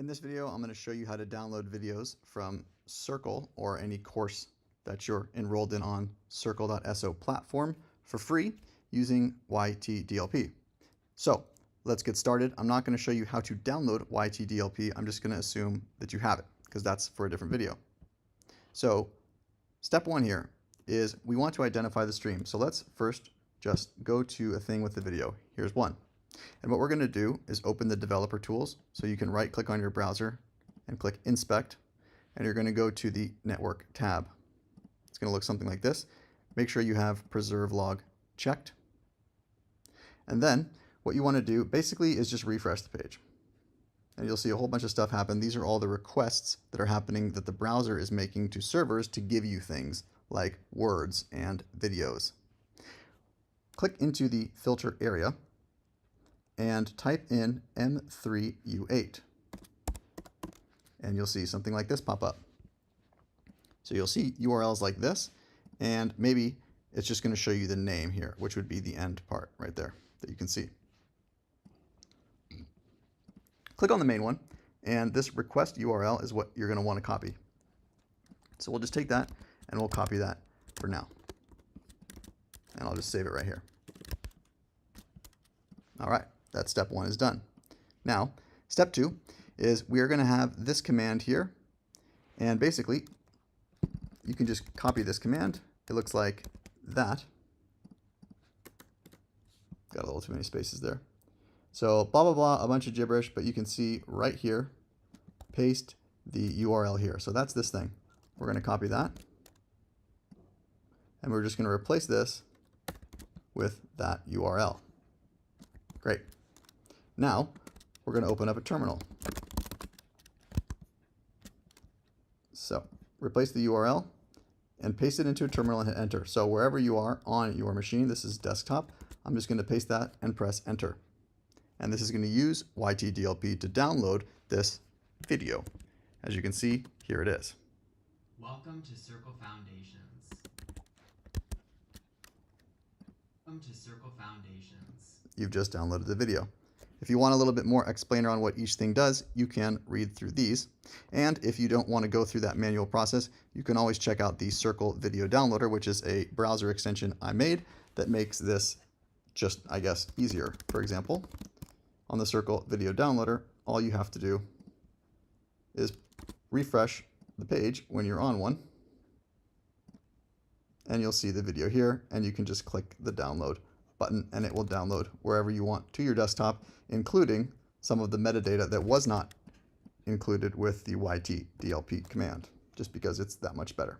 In this video, I'm going to show you how to download videos from Circle or any course that you're enrolled in on Circle.so platform for free using YTDLP. So let's get started. I'm not going to show you how to download YTDLP. I'm just going to assume that you have it because that's for a different video. So step one here is we want to identify the stream. So let's first just go to a thing with the video. Here's one. And what we're going to do is open the developer tools. So you can right click on your browser and click inspect, and you're going to go to the network tab. It's going to look something like this. Make sure you have preserve log checked. And then what you want to do basically is just refresh the page. And you'll see a whole bunch of stuff happen. These are all the requests that are happening that the browser is making to servers to give you things like words and videos. Click into the filter area and type in m3u8. And you'll see something like this pop up. So you'll see URLs like this, and maybe it's just going to show you the name here, which would be the end part right there that you can see. Click on the main one, and this request URL is what you're going to want to copy. So we'll just take that and we'll copy that for now. And I'll just save it right here. All right, that step one is done. Now, step two is we are going to have this command here, and basically you can just copy this command. It looks like that. Got a little too many spaces there. So blah, blah, blah, a bunch of gibberish, but you can see right here, paste the URL here. So that's this thing. We're going to copy that, and we're just going to replace this with that URL. Great. Now we're going to open up a terminal. So replace the URL and paste it into a terminal and hit enter. So wherever you are on your machine, this is desktop, I'm just going to paste that and press enter. And this is going to use YTDLP to download this video. As you can see, here it is. Welcome to Circle Foundations. Welcome to Circle Foundations. You've just downloaded the video. If you want a little bit more explainer on what each thing does, you can read through these. And if you don't want to go through that manual process, you can always check out the Circle Video Downloader, which is a browser extension I made that makes this just, I guess, easier. For example, on the Circle Video Downloader, all you have to do is refresh the page when you're on one, and you'll see the video here, and you can just click the download button and it will download wherever you want to your desktop, including some of the metadata that was not included with the YTDLP command, just because it's that much better.